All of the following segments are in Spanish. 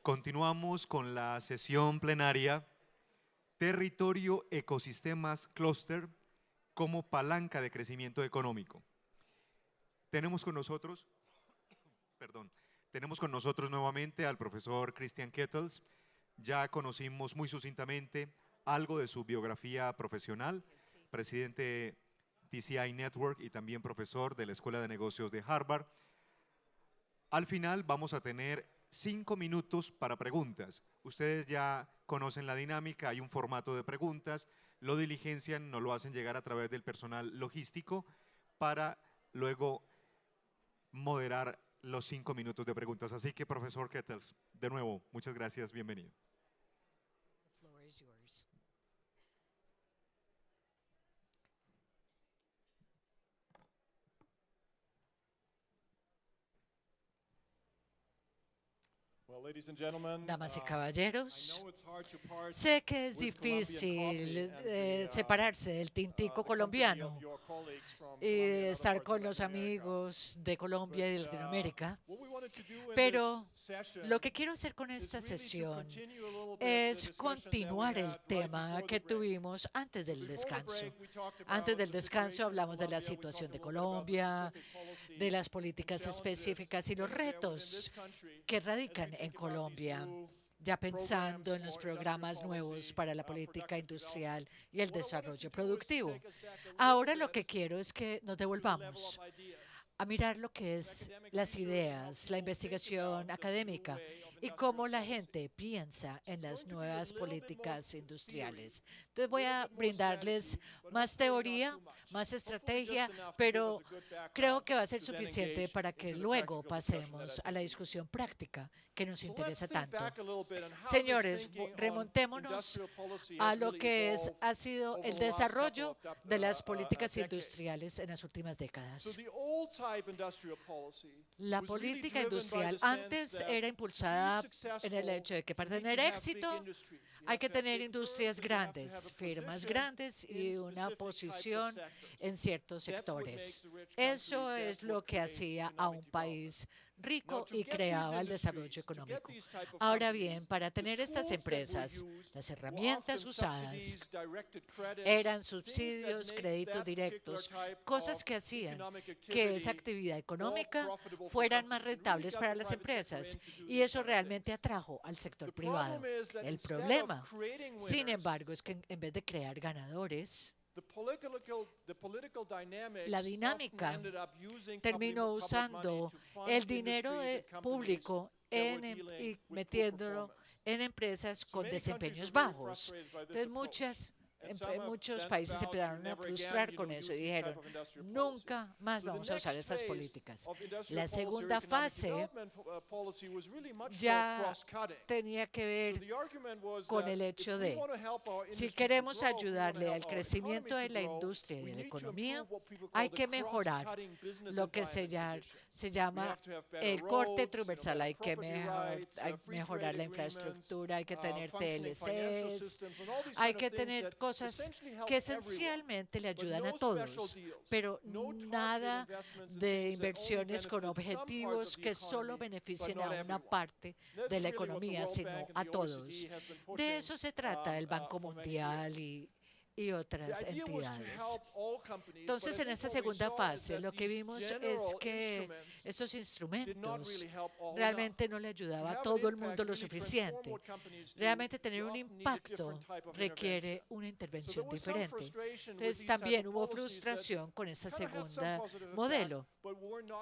Continuamos con la sesión plenaria Territorio, Ecosistemas, Clúster como palanca de crecimiento económico. Tenemos con nosotros, tenemos con nosotros nuevamente al profesor Christian Kettles. Ya conocimos muy sucintamente algo de su biografía profesional, presidente TCI Network y también profesor de la Escuela de Negocios de Harvard. Al final vamos a tener 5 minutos para preguntas. Ustedes ya conocen la dinámica, hay un formato de preguntas, lo diligencian, nos lo hacen llegar a través del personal logístico para luego moderar los 5 minutos de preguntas. Así que, profesor Kettles, de nuevo, muchas gracias, bienvenido. The floor is yours. Damas y caballeros, sé que es difícil separarse del tintico colombiano y estar con los amigos de Colombia y de Latinoamérica, pero lo que quiero hacer con esta sesión es continuar el tema que tuvimos antes del descanso. Antes del descanso hablamos de la situación de Colombia, de las políticas específicas y los retos que radican en Colombia, ya pensando en los programas nuevos para la política industrial y el desarrollo productivo. Ahora lo que quiero es que nos devolvamos a mirar lo que es las ideas, la investigación académica y cómo la gente piensa en las nuevas políticas industriales. Entonces voy a brindarles más teoría, más estrategia, pero creo que va a ser suficiente para que luego pasemos a la discusión práctica que nos interesa tanto. Señores, remontémonos a lo que ha sido el desarrollo de las políticas industriales en las últimas décadas. La política industrial antes era impulsada en el hecho de que para tener éxito hay que tener industrias grandes, firmas grandes y una posición en ciertos sectores. Eso es lo que hacía a un país rico y creaba el desarrollo económico. Ahora bien, para tener estas empresas, las herramientas usadas eran subsidios, créditos directos, cosas que hacían que esa actividad económica fueran más rentables para las empresas, y eso realmente atrajo al sector privado. El problema, sin embargo, es que en vez de crear ganadores, la dinámica terminó usando el dinero público y metiéndolo en empresas con desempeños bajos. Entonces muchos países se empezaron a frustrar con eso y dijeron, nunca más vamos a usar estas políticas. La segunda fase ya tenía que ver con el hecho de, si queremos ayudarle al crecimiento de la industria y de la economía, hay que mejorar lo que se llama el corte transversal. Hay que mejorar la infraestructura, hay que tener TLCs, hay que tener cosas que esencialmente le ayudan a todos, pero nada de inversiones con objetivos que solo beneficien a una parte de la economía, sino a todos. De eso se trata el Banco Mundial y otras entidades. Entonces, en esta segunda fase, lo que vimos es que estos instrumentos realmente no le ayudaban a todo el mundo lo suficiente. Realmente tener un impacto requiere una intervención diferente. Entonces, también hubo frustración con esta segunda modelo,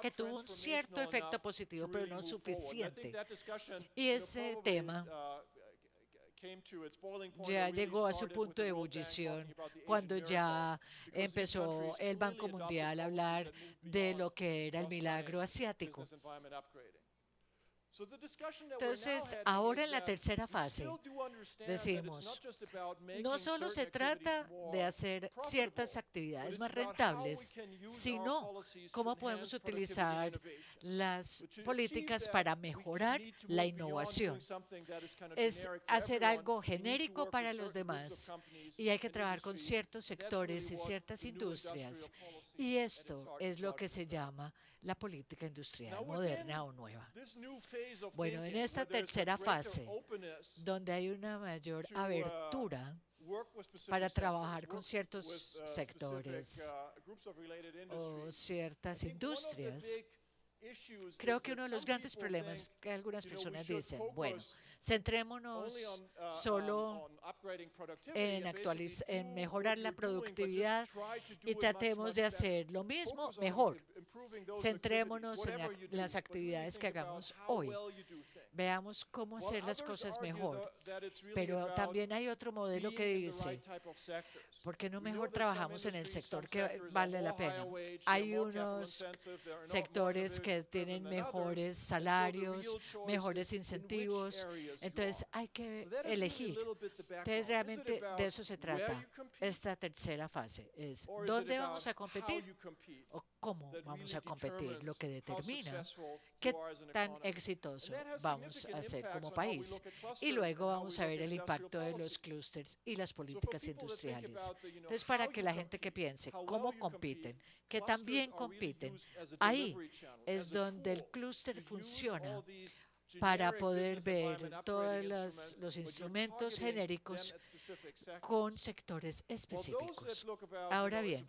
que tuvo un cierto efecto positivo, pero no suficiente. Y ese tema ya llegó a su punto de ebullición cuando ya empezó el Banco Mundial a hablar de lo que era el milagro asiático. Entonces, ahora en la tercera fase, decimos, no solo se trata de hacer ciertas actividades más rentables, sino cómo podemos utilizar las políticas para mejorar la innovación. Es hacer algo genérico para los demás y hay que trabajar con ciertos sectores y ciertas industrias. Y esto es lo que se llama la política industrial moderna o nueva. Bueno, en esta tercera fase, donde hay una mayor abertura para trabajar con ciertos sectores o ciertas industrias, creo que uno de los grandes problemas es que algunas personas dicen, bueno, centrémonos solo en mejorar la productividad y tratemos de hacer lo mismo mejor. Centrémonos en las actividades que hagamos hoy. Veamos cómo hacer las cosas mejor. Pero también hay otro modelo que dice, ¿por qué no mejor trabajamos en el sector que vale la pena? Hay unos sectores que tienen mejores salarios, mejores incentivos, entonces hay que elegir. Entonces realmente de eso se trata esta tercera fase, es ¿dónde vamos a competir o cómo vamos a competir? Lo que determina qué tan exitoso vamos a ser como país. Y luego vamos a ver el impacto de los clústeres y las políticas industriales. Entonces, para que la gente que piense cómo compiten, que también compiten, ahí es donde el clúster funciona para poder ver todos los instrumentos genéricos con sectores específicos. Ahora bien,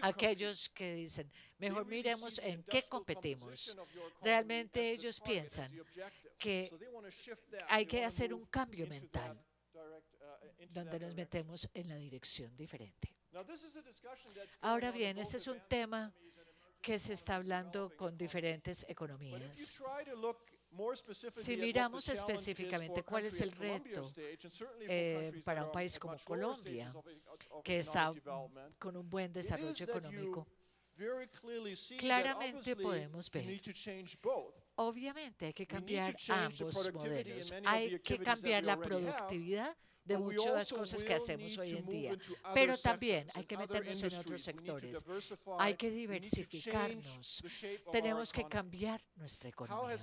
aquellos que dicen, mejor miremos en qué competimos, realmente ellos piensan que hay que hacer un cambio mental donde nos metemos en la dirección diferente. Ahora bien, este es un tema que se está hablando con diferentes economías. Si miramos específicamente cuál es el reto para un país como Colombia, que está con un buen desarrollo económico, claramente podemos ver. Obviamente hay que cambiar ambos modelos. Hay que cambiar la productividad de muchas cosas que hacemos hoy en día, pero también hay que meternos en otros sectores, hay que diversificarnos, tenemos que cambiar nuestra economía.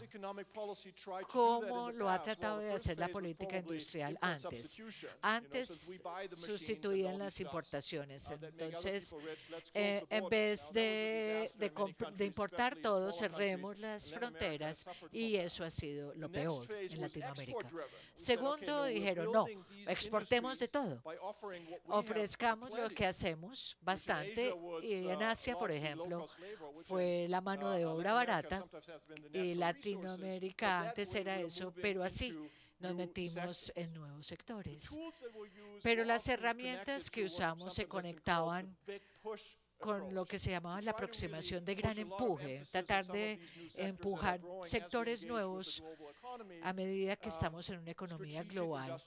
¿Cómo lo ha tratado de hacer la política industrial antes? Antes sustituían las importaciones, entonces en vez de importar todo, cerremos las fronteras y eso ha sido lo peor en Latinoamérica. Segundo, dijeron no, exportemos de todo, ofrezcamos lo que hacemos bastante, y en Asia, por ejemplo, fue la mano de obra barata, y Latinoamérica antes era eso, pero así nos metimos en nuevos sectores. Pero las herramientas que usamos se conectaban con lo que se llamaba la aproximación de gran empuje, tratar de empujar sectores nuevos a medida que estamos en una economía global,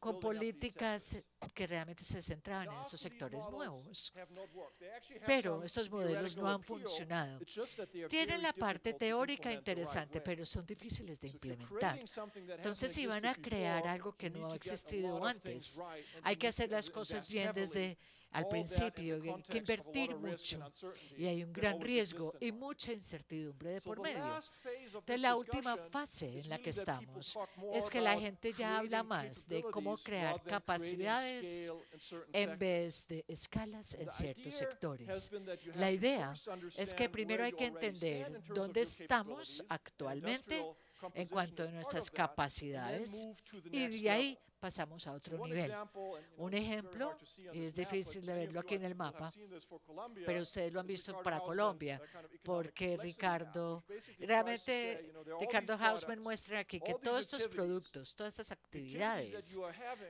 con políticas que realmente se centraban en estos sectores nuevos. Pero estos modelos no han funcionado. Tienen la parte teórica interesante, pero son difíciles de implementar. Entonces, si van a crear algo que no ha existido antes, hay que hacer las cosas bien desde al principio, hay que invertir mucho y hay un gran riesgo y mucha incertidumbre de por medio. Entonces, la última fase en la que estamos es que la gente ya habla más de cómo crear capacidades en vez de escalas en ciertos sectores. La idea es que primero hay que entender dónde estamos actualmente en cuanto a nuestras capacidades y de ahí pasamos a otro nivel. Un ejemplo, y es difícil de verlo aquí en el mapa, pero ustedes lo han visto para Colombia, porque Ricardo Hausman muestra aquí que todos estos productos, todas estas actividades,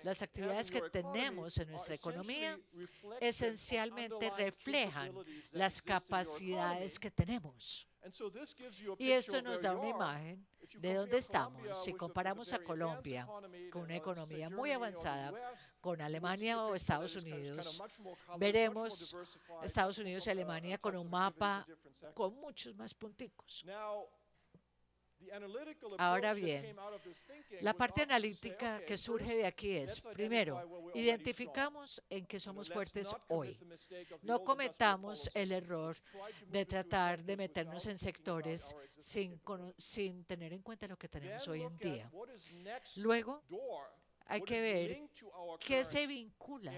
las actividades que tenemos en nuestra economía, esencialmente reflejan las capacidades que tenemos. Y esto nos da una imagen de dónde estamos. Si comparamos a Colombia con una economía muy avanzada, con Alemania o Estados Unidos, veremos Estados Unidos y Alemania con un mapa con muchos más punticos. Ahora bien, la parte analítica que surge de aquí es, primero, identificamos en qué somos fuertes hoy. No cometamos el error de tratar de meternos en sectores sin tener en cuenta lo que tenemos hoy en día. Luego, hay que ver qué se vincula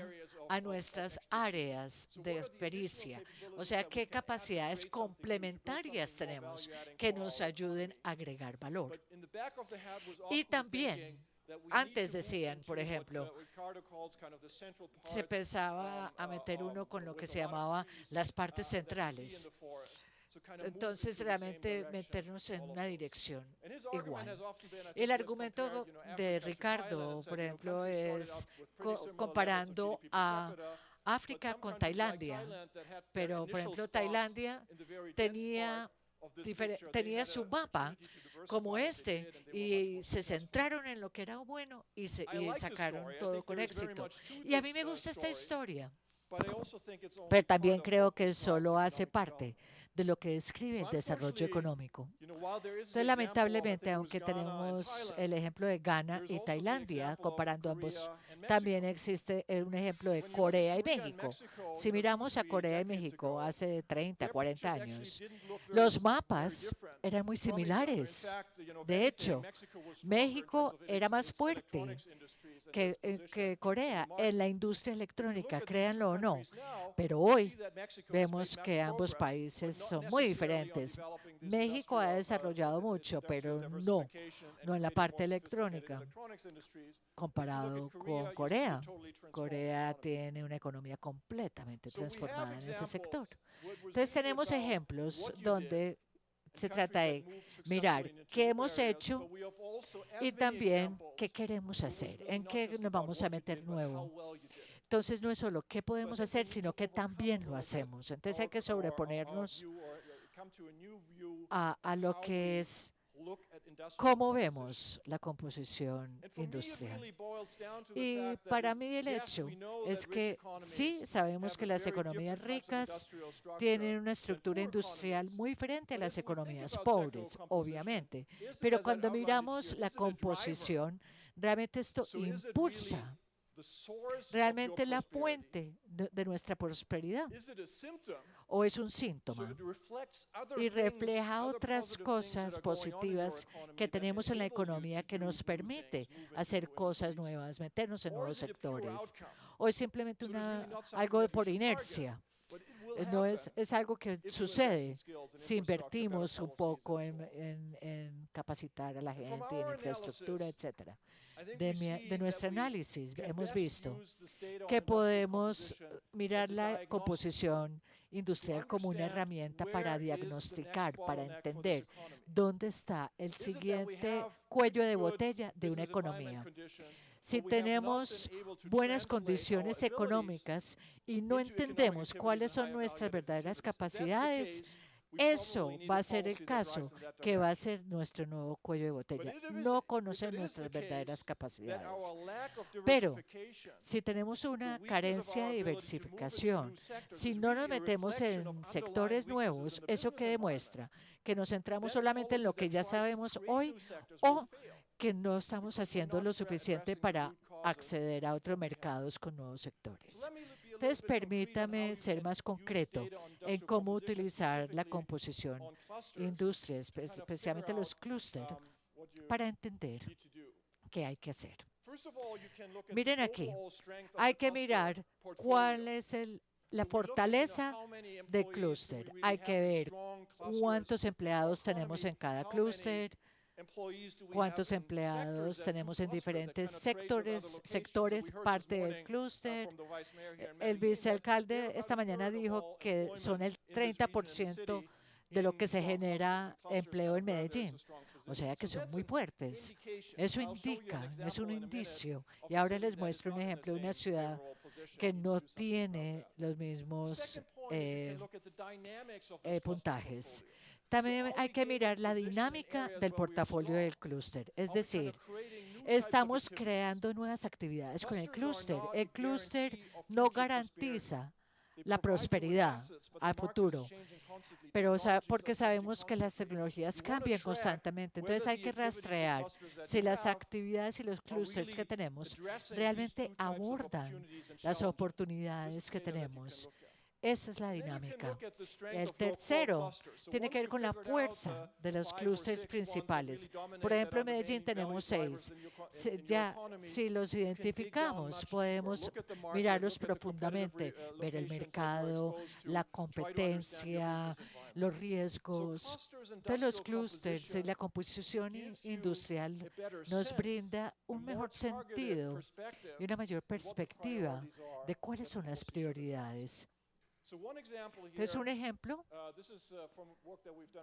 a nuestras áreas de experiencia, o sea, qué capacidades complementarias tenemos que nos ayuden a agregar valor. Y también, antes decían, por ejemplo, se pensaba a meter uno con lo que se llamaba las partes centrales. Entonces, realmente meternos en una dirección igual. El argumento de Ricardo, por ejemplo, es comparando a África con Tailandia, pero, por ejemplo, Tailandia tenía su mapa como este y se centraron en lo que era bueno y sacaron todo con éxito. Y a mí me gusta esta historia, pero también creo que solo hace parte de lo que describe el desarrollo económico. Entonces, lamentablemente, aunque tenemos el ejemplo de Ghana y Tailandia, comparando ambos, también existe un ejemplo de Corea y México. Si miramos a Corea y México hace 30, 40 años, los mapas eran muy similares. De hecho, México era más fuerte que Corea en la industria electrónica, créanlo o no. Pero hoy vemos que ambos países son muy diferentes. México ha desarrollado mucho, pero no en la parte electrónica comparado con Corea. Corea tiene una economía completamente transformada en ese sector. Entonces tenemos ejemplos donde se trata de mirar qué hemos hecho y también qué queremos hacer, en qué nos vamos a meter nuevo. Entonces no es solo qué podemos hacer, sino que también lo hacemos. Entonces hay que sobreponernos a lo que es cómo vemos la composición industrial. Y para mí el hecho es que sí sabemos que las economías ricas tienen una estructura industrial muy diferente a las economías pobres, obviamente. Pero cuando miramos la composición, realmente esto impulsa realmente la fuente de nuestra prosperidad, o es un síntoma y refleja otras cosas positivas que tenemos en la economía que nos permite hacer cosas nuevas, meternos en nuevos sectores, o es simplemente algo por inercia. No es algo que sucede si invertimos un poco en capacitar a la gente, en infraestructura, etcétera. De nuestro análisis hemos visto que podemos mirar la composición industrial como una herramienta para diagnosticar, para entender dónde está el siguiente cuello de botella de una economía. Si tenemos buenas condiciones económicas y no entendemos cuáles son nuestras verdaderas capacidades, eso va a ser el caso que va a ser nuestro nuevo cuello de botella. No conocer nuestras verdaderas capacidades. Pero si tenemos una carencia de diversificación, si no nos metemos en sectores nuevos, ¿eso qué demuestra? Que nos centramos solamente en lo que ya sabemos hoy o que no estamos haciendo lo suficiente para acceder a otros mercados con nuevos sectores. Entonces, permítame ser más concreto en cómo utilizar la composición industria, especialmente los clústeres, para entender qué hay que hacer. Miren aquí, hay que mirar cuál es la fortaleza de clúster. Hay que ver cuántos empleados tenemos en cada clúster, cuántos empleados tenemos en diferentes sectores, parte del clúster. El vicealcalde esta mañana dijo que son el 30% de lo que se genera empleo en Medellín. O sea que son muy fuertes. Eso indica, es un indicio. Y ahora les muestro un ejemplo de una ciudad que no tiene los mismos puntajes. También hay que mirar la dinámica del portafolio del clúster. Es decir, estamos creando nuevas actividades con el clúster. El clúster no garantiza la prosperidad al futuro. Pero porque sabemos que las tecnologías cambian constantemente, entonces hay que rastrear si las actividades y los clústeres que tenemos realmente abordan las oportunidades que tenemos. Esa es la dinámica. El tercero tiene que ver con la fuerza de los clústeres principales. Por ejemplo, en Medellín tenemos 6. Si los identificamos, podemos mirarlos profundamente, ver el mercado, la competencia, los riesgos. Entonces, los clústeres y la composición industrial nos brinda un mejor sentido y una mayor perspectiva de cuáles son las prioridades. Entonces, un ejemplo,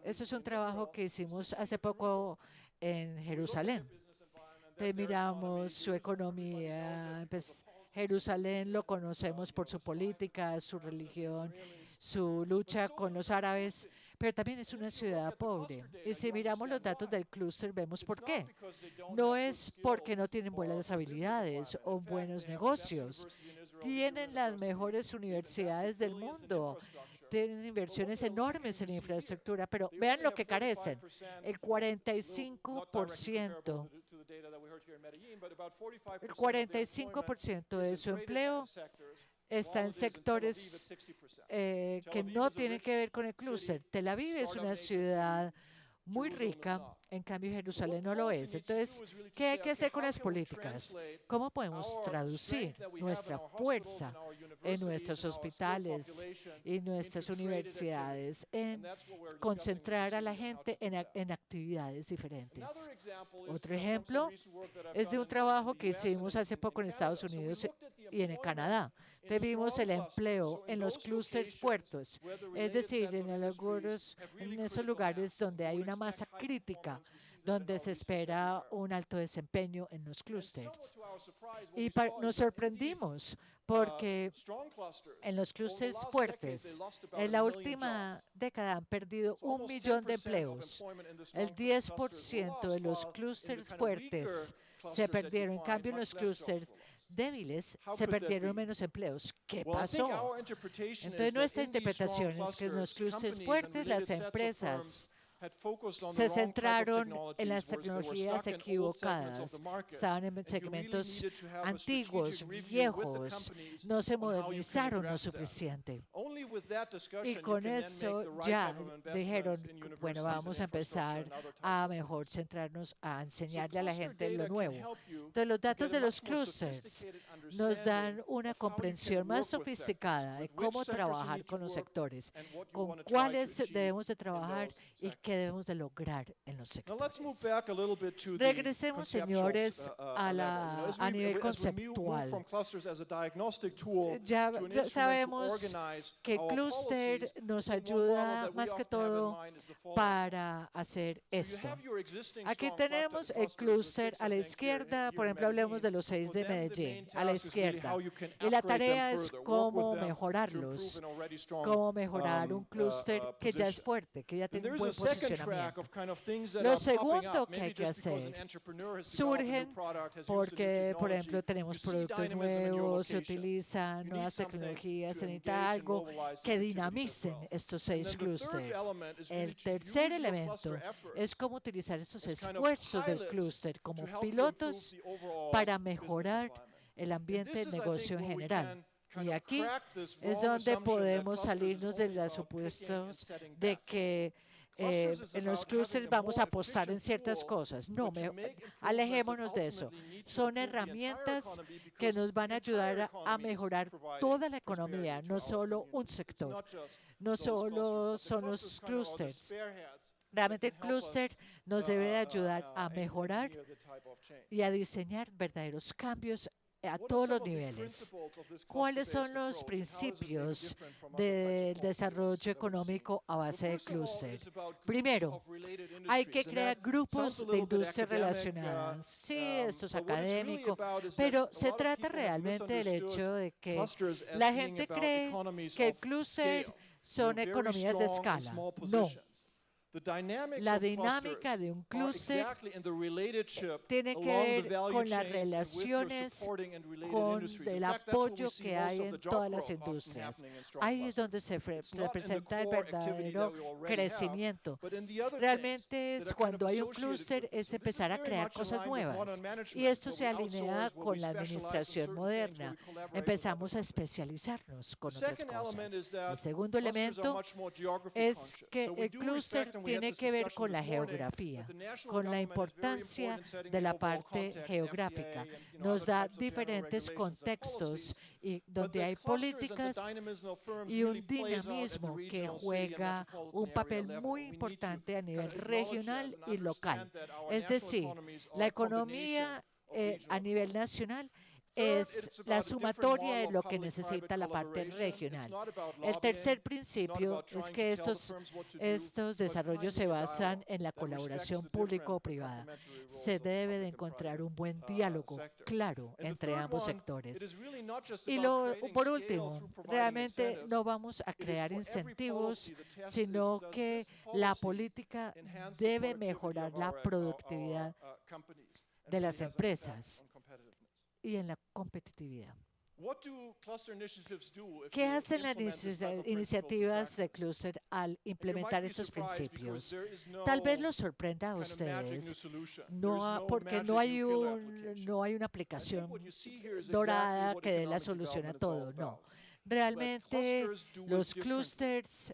eso es un trabajo que hicimos hace poco en Jerusalén. Entonces, miramos su economía. Pues, Jerusalén lo conocemos por su política, su religión, su lucha con los árabes, pero también es una ciudad pobre. Y si miramos los datos del clúster, vemos por qué. No es porque no tienen buenas habilidades o buenos negocios. Tienen las mejores universidades del mundo. Tienen inversiones enormes en infraestructura, pero vean lo que carecen. El 45% de su empleo está en sectores que no tienen que ver con el clúster. Tel Aviv es una ciudad muy rica, en cambio Jerusalén no lo es. Entonces, ¿qué hay que hacer con las políticas? ¿Cómo podemos traducir nuestra fuerza en nuestros hospitales y nuestras universidades en concentrar a la gente en actividades diferentes? Otro ejemplo es de un trabajo que hicimos hace poco en Estados Unidos y en Canadá. Vimos el empleo en los clústeres puertos, es decir, en esos lugares donde hay una masa crítica, donde se espera un alto desempeño en los clústeres. Y nos sorprendimos porque en los clústeres fuertes, en la última década han perdido 1 millón de empleos. El 10% de los clústeres fuertes se perdieron. En cambio, en los clústeres débiles se perdieron menos empleos. ¿Qué pasó? Entonces, nuestra interpretación es que en los clústeres fuertes las empresas se centraron en las tecnologías equivocadas. Estaban en segmentos antiguos, viejos, no se modernizaron lo suficiente. Y con eso ya dijeron, bueno, vamos a empezar a mejor centrarnos a enseñarle a la gente lo nuevo. Entonces, los datos de los clústeres nos dan una comprensión más sofisticada de cómo trabajar con los sectores, con cuáles debemos de trabajar y qué debemos de lograr en los sectores. Regresemos, señores, a nivel conceptual. Ya sabemos que el clúster nos ayuda más que todo para hacer esto. Aquí tenemos el clúster a la izquierda, por ejemplo, hablemos de los 6 de Medellín, a la izquierda. Y la tarea es cómo mejorarlos, cómo mejorar un clúster que ya es fuerte, que ya tiene un buen posicionamiento. Lo segundo que hay que hacer surgen porque, por ejemplo, tenemos productos nuevos, se utilizan nuevas tecnologías, se necesita algo que dinamicen estos 6 clústeres. El tercer elemento es cómo utilizar estos esfuerzos del clúster como pilotos para mejorar el ambiente de negocio en general. Y aquí es donde podemos salirnos de los supuestos de que en los clústeres vamos a apostar en ciertas cosas. No, alejémonos de eso. Son herramientas que nos van a ayudar a mejorar toda la economía, no solo un sector, no solo son los clústeres. Realmente el clúster nos debe ayudar a mejorar y a diseñar verdaderos cambios a todos los niveles. ¿Cuáles son los principios del desarrollo económico a base de clúster? Primero, hay que crear grupos de industrias relacionadas. Sí, esto es académico, pero se trata realmente del hecho de que la gente cree que el clúster son economías de escala. No. La dinámica de un clúster tiene que ver con las relaciones, con el apoyo que hay en todas las industrias. Ahí es donde se presenta el verdadero crecimiento. Realmente es cuando hay un clúster, es empezar a crear cosas nuevas. Y esto se alinea con la administración moderna. Empezamos a especializarnos con otras cosas. El segundo elemento es que el clúster tiene que ver con la geografía, con la importancia de la parte geográfica. Nos da diferentes contextos y donde hay políticas y un dinamismo que juega un papel muy importante a nivel regional y local. Es decir, la economía a nivel nacional es la sumatoria de lo que necesita la parte regional. El tercer principio es que estos desarrollos se basan en la colaboración público-privada. Se debe de encontrar un buen diálogo claro entre ambos sectores. Y por último, realmente no vamos a crear incentivos, sino que la política debe mejorar la productividad de las empresas y en la competitividad. ¿Qué hacen las iniciativas de clúster al implementar estos principios? Tal vez los sorprenda a ustedes, porque no hay una aplicación dorada que dé la solución a todo, no. Realmente los clústeres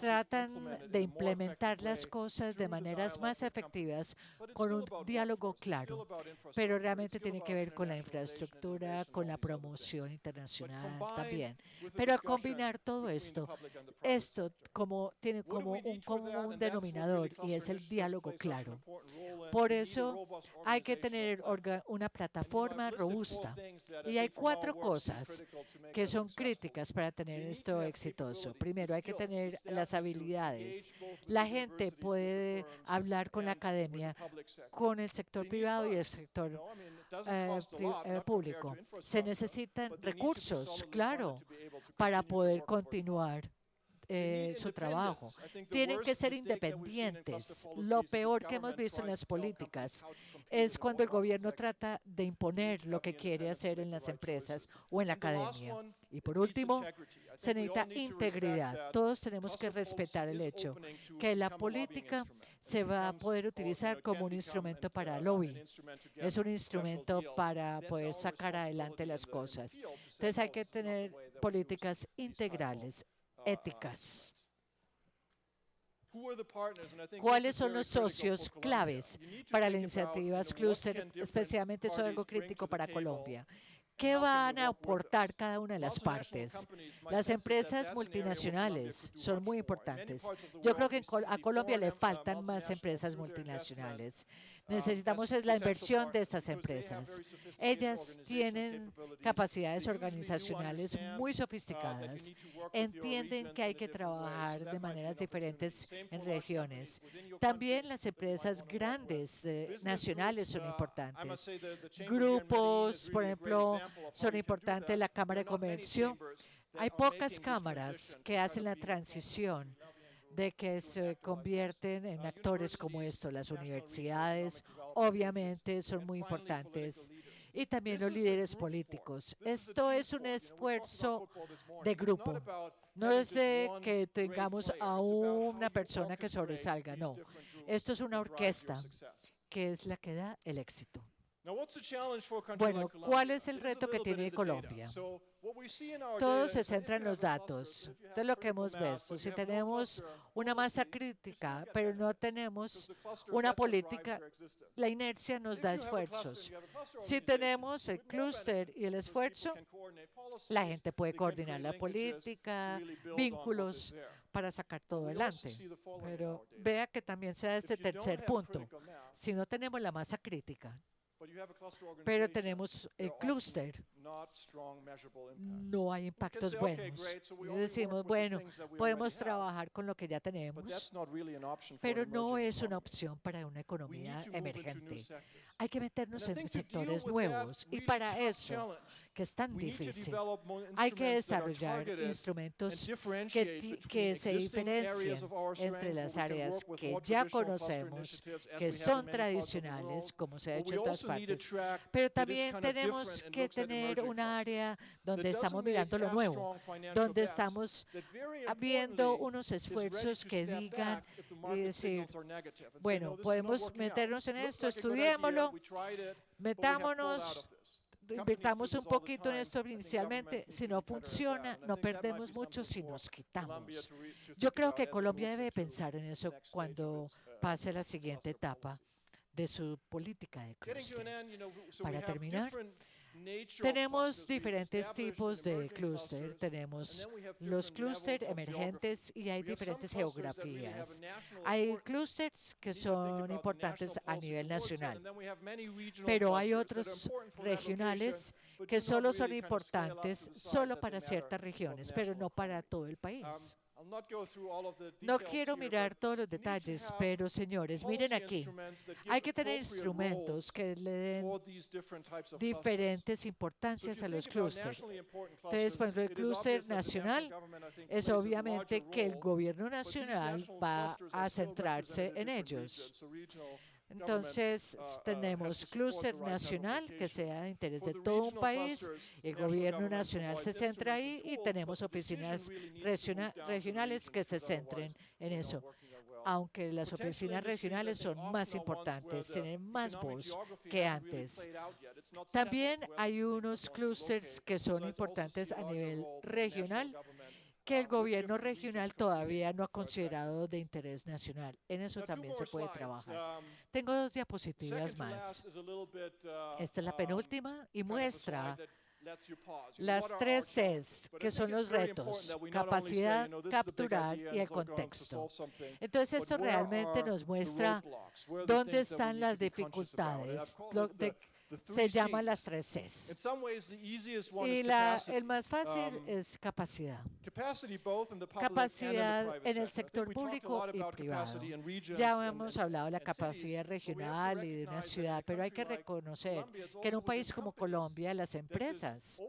tratan de implementar las cosas de maneras más efectivas con un diálogo claro, pero realmente tiene que ver con la infraestructura, con la promoción internacional también. Pero a combinar todo esto tiene como un común denominador y es el diálogo claro. Por eso hay que tener una plataforma robusta y hay 4 cosas que son críticas para tener esto exitoso. Primero, hay que tener las habilidades. La gente puede hablar con la academia, con el sector privado y el sector público. Se necesitan recursos, claro, para poder continuar su trabajo. Tienen que ser independientes. Lo peor que hemos visto en las políticas es cuando el gobierno trata de imponer lo que quiere hacer en las empresas o en la academia. Y por último, se necesita integridad. Todos tenemos que respetar el hecho que la política se va a poder utilizar como un instrumento para lobby. Es un instrumento para poder sacar adelante las cosas. Entonces hay que tener políticas integrales, éticas. ¿Cuáles son los socios claves para las iniciativas clúster, especialmente eso es algo crítico para Colombia? ¿Qué van a aportar cada una de las partes? Las empresas multinacionales son muy importantes. Yo creo que a Colombia le faltan más empresas multinacionales. Necesitamos la inversión de estas empresas. Ellas tienen capacidades organizacionales muy sofisticadas. Entienden que hay que trabajar de maneras diferentes en regiones. También las empresas grandes nacionales son importantes. Grupos, por ejemplo, son importantes. La Cámara de Comercio. Hay pocas cámaras que hacen la transición de que se convierten en actores como esto. Las universidades, obviamente, son muy importantes. Y también los líderes políticos. Esto es un esfuerzo de grupo. No es de que tengamos a una persona que sobresalga, no. Esto es una orquesta que es la que da el éxito. Bueno, ¿cuál es el reto que tiene Colombia? Todo se centra en los datos. Entonces, lo que hemos visto, si tenemos una masa crítica, pero no tenemos una política, la inercia nos da esfuerzos. Si tenemos el clúster y el esfuerzo, la gente puede coordinar la política, vínculos para sacar todo adelante. Pero vea que también se da este tercer punto. Si no tenemos la masa crítica, pero tenemos el clúster, no hay impactos buenos. Y decimos, bueno, podemos trabajar con lo que ya tenemos, pero no es una opción para una economía emergente. Hay que meternos en sectores nuevos y para eso que es tan difícil. Hay que desarrollar instrumentos que se diferencien entre las áreas que ya conocemos, que son tradicionales, como se ha hecho en todas partes, pero también tenemos que tener un área donde estamos mirando lo nuevo, donde estamos viendo unos esfuerzos que digan y decir, bueno, podemos meternos en esto, estudiémoslo, metámonos, invirtamos un poquito en esto inicialmente. Si no funciona, no perdemos mucho si nos quitamos. Yo creo que Colombia debe pensar en eso cuando pase la siguiente etapa de su política de clúster. Para terminar, tenemos diferentes tipos de clúster. Tenemos los clústeres emergentes y hay diferentes geografías. Hay clústeres que son importantes a nivel nacional, pero hay otros regionales que solo son importantes solo para ciertas regiones, pero no para todo el país. No quiero mirar todos los detalles, pero señores, miren aquí. Hay que tener instrumentos que le den diferentes importancias a los clústeres. Entonces, por ejemplo, el clúster nacional es obviamente que el gobierno nacional va a centrarse en ellos. Entonces, tenemos clúster nacional que sea de interés de todo un país, el gobierno nacional se centra ahí y tenemos oficinas regionales que se centren en eso. Aunque las oficinas regionales son más importantes, tienen más voz que antes. También hay unos clústeres que son importantes a nivel regional, que el gobierno regional todavía no ha considerado de interés nacional. En eso también se puede trabajar. Tengo 2 diapositivas más. Esta es la penúltima y muestra las 3 Cs, que son los retos: capacidad, capturar y el contexto. Entonces, esto realmente nos muestra dónde están las dificultades, se llaman las 3 Cs. Y el más fácil es capacidad. Capacidad en el sector público y privado. Ya hemos hablado de la capacidad regional y de una ciudad, pero hay que reconocer que en un país como Colombia las empresas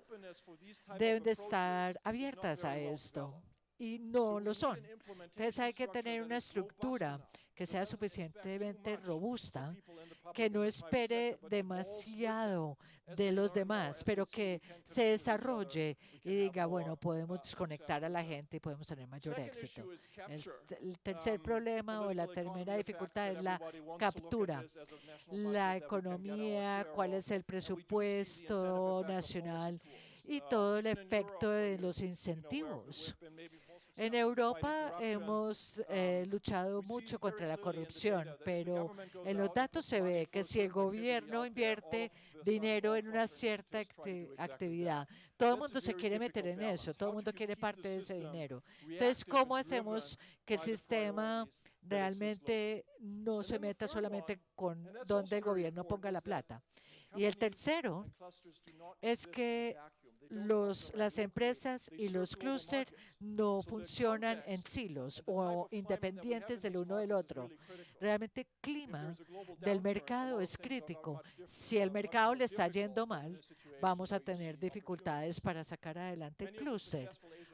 deben de estar abiertas a esto. Y no lo son. Entonces hay que tener una estructura que sea suficientemente robusta, que no espere demasiado de los demás, pero que se desarrolle y diga, bueno, podemos desconectar a la gente y podemos tener mayor éxito. El tercer problema o la tercera dificultad es la captura. La economía, cuál es el presupuesto nacional y todo el efecto de los incentivos. En Europa hemos luchado mucho contra la corrupción, pero en los datos se ve que si el gobierno invierte dinero en una cierta actividad, todo el mundo se quiere meter en eso, todo el mundo quiere parte de ese dinero. Entonces, ¿cómo hacemos que el sistema realmente no se meta solamente con donde el gobierno ponga la plata? Y el tercero es que las empresas y los clústeres no funcionan en silos o independientes del uno del otro. Realmente el clima del mercado es crítico. Si el mercado le está yendo mal, vamos a tener dificultades para sacar adelante el clúster.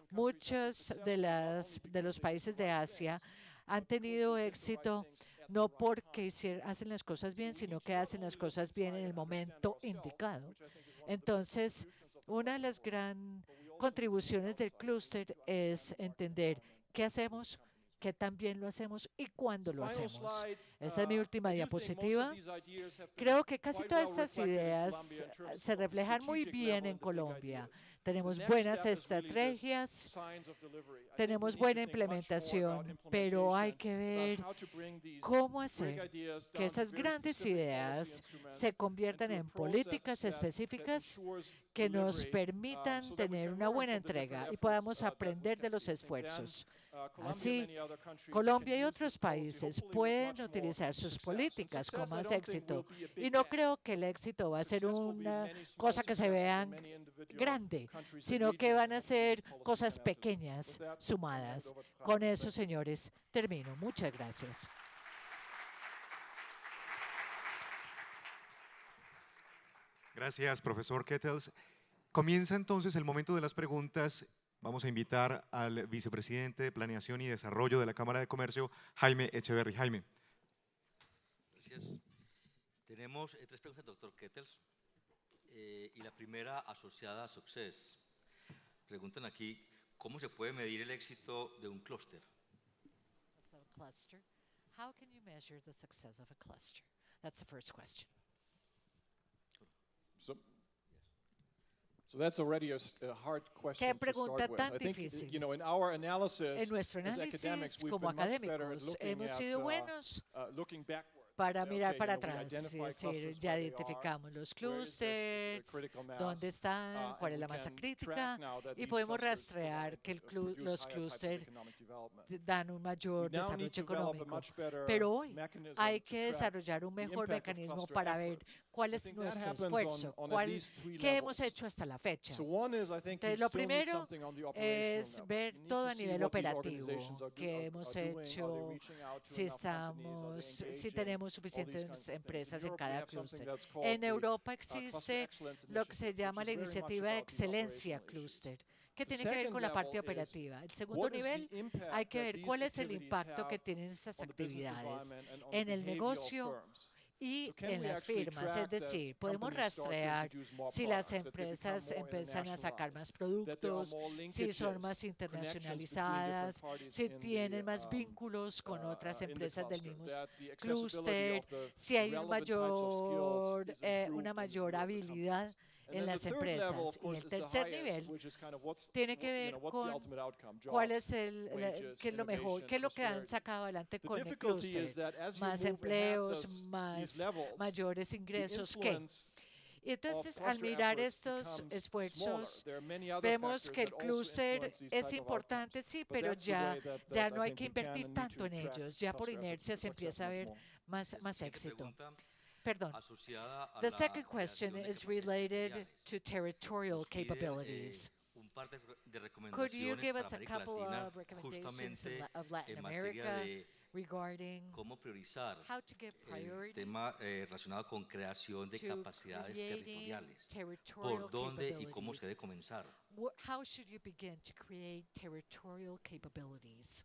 Muchos de los países de Asia han tenido éxito no porque hacen las cosas bien, sino que hacen las cosas bien en el momento indicado. Entonces, una de las grandes contribuciones del clúster es entender qué hacemos, qué tan bien lo hacemos y cuándo lo hacemos. Esta es mi última diapositiva. Creo que casi todas estas ideas se reflejan muy bien en Colombia. Tenemos buenas estrategias, tenemos buena implementación, pero hay que ver cómo hacer que estas grandes ideas se conviertan en políticas específicas que nos permitan tener una buena entrega y podamos aprender de los esfuerzos. Así, Colombia y otros países pueden utilizar sus políticas con más éxito. Y no creo que el éxito va a ser una cosa que se vean grande, sino que van a ser cosas pequeñas sumadas. Con eso, señores, termino. Muchas gracias. Gracias, profesor Kettles. Comienza entonces el momento de las preguntas. Vamos a invitar al vicepresidente de Planeación y Desarrollo de la Cámara de Comercio, Jaime Echeverry. Jaime. Gracias. Tenemos 3 preguntas, doctor Kettles. Y la primera asociada a Success. Preguntan aquí, ¿cómo se puede medir el éxito de un clúster? How can you measure the success of a cluster? That's the first question. So that's already a hard question Qué to pregunta start with. tan I think, difícil. you know, in our analysis, En nuestro as academics, análisis, we've como been much better at académicos, looking hemos at sido buenos looking backward. para Say, mirar okay, para you know, we atrás, es identify decir, clusters ya where they identificamos los where is this clústeres, critical mass, dónde están, cuál and es la we masa can crítica, track now that y these podemos clusters rastrear que produce los higher types of clústeres economic development. dan un mayor We now need desarrollo to develop a económico. much better Pero hoy mechanism hay to que track desarrollar un the mejor impact of mecanismo cluster para ver efforts. cuál I es think that nuestro happens esfuerzo, on at least 3 qué hemos levels. hecho hasta la fecha. So one is, I think, Entonces, you lo still need primero something on the operational es level. ver You need todo to a see nivel what these operativo, organizations are que doing. hemos Are they hecho, reaching out to si enough companies? Are they si engaging? tenemos All these suficientes kinds of things. In empresas en Europe, we cada have something clúster. that's called En the Europa Cluster existe Excellence lo que se Initiative, llama which la is very much iniciativa about the Excelencia operational issues. Clúster, que The tiene que ver second con la parte level is, operativa. El segundo what is the nivel, impact hay que that ver these cuál es el activities impacto que have tienen estas on the business actividades environment and on en the el behavior of negocio firms? y So can en we las actually firmas. Es track that decir, podemos companies start to rastrear introduce more si las products, that they become empresas more empiezan a sacar más internationalized, that there are productos, more si son más linkages, connections between different internacionalizadas, parties si in tienen the, más vínculos con otras in the empresas del cluster, mismo that the accessibility clúster, of the si hay un relevant types of skills is una improved in mayor the habilidad companies. And en then the las third level, empresas. of Y course, el is the tercer highest, nivel which is kind of what's tiene que ver what's the con ultimate outcome? cuál Jobs, es wages, qué es lo mejor, innovation, qué es lo que han prosperity. sacado adelante The con el difficulty is clúster. that as you Más move ahead empleos, these más levels, mayores the ingresos que. influence Y entonces, of al cluster mirar efforts estos becomes smaller. esfuerzos, There are many other vemos factors que el that also clúster influence these es type of importante, outcomes. sí, But pero that's the ya, way that ya I no hay think que we can invertir and need tanto to en track ellos. Ya por cluster efforts inercia and se success empieza a much ver more. más Siguiente éxito. pregunta, Perdón. asociada a The la second question creación de is capacidades related territoriales. to territorial Nos piden, capabilities. un par de Could you recomendaciones give para us a América couple Latina of recommendations justamente of Latin en materia America de regarding cómo priorizar how to give el priority tema relacionado con creación de to capacidades creating territoriales? territorial ¿Por dónde y cómo se capabilities? debe comenzar? How should you begin to create territorial capabilities?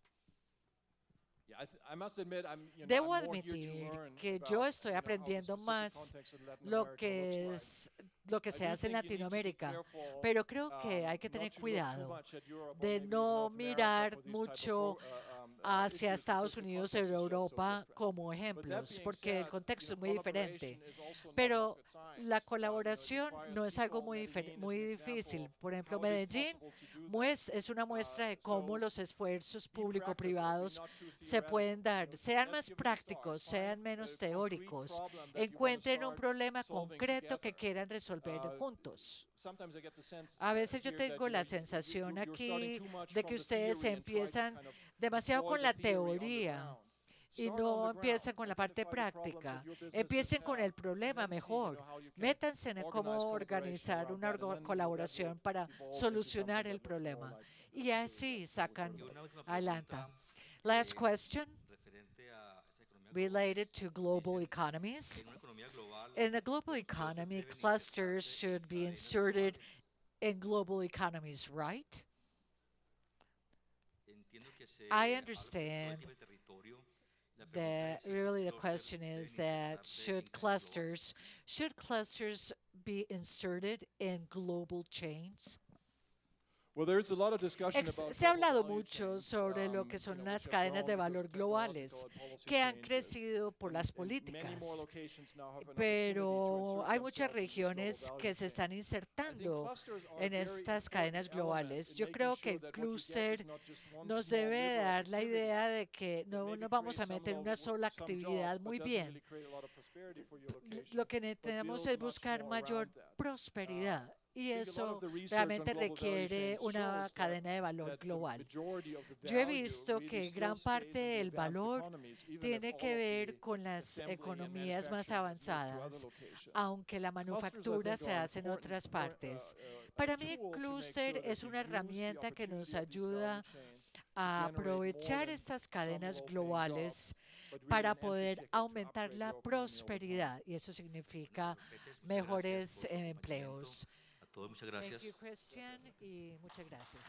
Yeah, I must admit, Debo I'm more here to admitir learn que about, yo estoy how the aprendiendo specific más context of Latin lo America que looks es lo que like. se I do hace en think you need to be Latinoamérica, careful, pero creo que hay que not tener to look too cuidado much at Europe or de maybe even no North America mirar for these type of mucho hacia issues, Estados because the Unidos context o is just so Europa different. como But that ejemplos, being porque el said, contexto es muy diferente. collaboration is also not Pero rocket science. la It colaboración requires no es algo people. Medellín is muy an example difícil. of Por ejemplo, how it is Medellín possible to do that. es una muestra de cómo So los esfuerzos be practical, be público-privados not too se pueden theoretical. dar, sean Let's más give it a prácticos, start. sean Find menos a concrete teóricos, problem that you wanna encuentren un start problema solving concreto que together. quieran resolver Uh, juntos. Sometimes I get the sense, A veces yo here that, tengo la sensación you're starting aquí too much de from que the ustedes theory and try to empiezan kind of demasiado deploy con the la theory on the teoría ground. y Start on no the empiezan ground. con la parte Identify the problems práctica. that your businesses Empiecen con el have, and problema then see, mejor. how you can Métanse en cómo organize organizar collaboration una around that, and then colaboración that para will evolve into solucionar something el that looks more problema. like Y the así theory that sacan we're Y una última adelante. pregunta, Last question referente a esta economía related to global Dicen economies. en una economía global, In a global los economy, deben clusters insertarse en should be cadenas inserted globales. in global economies, right? Entiendo que se I habla sobre understand todo el territorio. La pregunta that es si really the estos question clústeres is deben that insertarse en cadenas globales. should clusters be inserted in global chains? Well, there's a lot of discussion about Se ha global hablado value mucho chains, sobre lo que son which las have cadenas de grown because valor of globales technological and policy que han changes. crecido por las And many políticas, more locations now have an opportunity to pero insert hay muchas themselves in these global regiones value que se chains. están I think insertando clusters are en a very estas important cadenas element globales. in Yo making creo que sure el that what you get clúster is not just one nos small debe river of dar la activity idea de que that no maybe nos vamos a creates meter en una some sola jobs, actividad but muy doesn't bien. really create a lot of prosperity for your location, Lo que but necesitamos build es much buscar more mayor around that. prosperidad y I think a lot eso of the research realmente on global value requiere chains una shows cadena de valor that the global. majority of the Yo he value visto really que still gran stays parte in the del advanced valor economies, even if tiene all que of ver the con las assembly and economías más manufacturing has moved to other avanzadas, locations. aunque la Clusters, I manufactura think, se are hace en important otras partes. a Para mí, tool to make clúster sure that es we una use the herramienta que nos opportunity of these value ayuda chains to a generate more aprovechar than estas some cadenas low-paying globales jobs, but really para an entry poder ticket to aumentar upgrade la your economy over time. prosperidad y eso significa Doctor Kettles, muchas gracias mejores por su acompañamiento. empleos. A todos, muchas Thank gracias. you, Christian, y muchas gracias.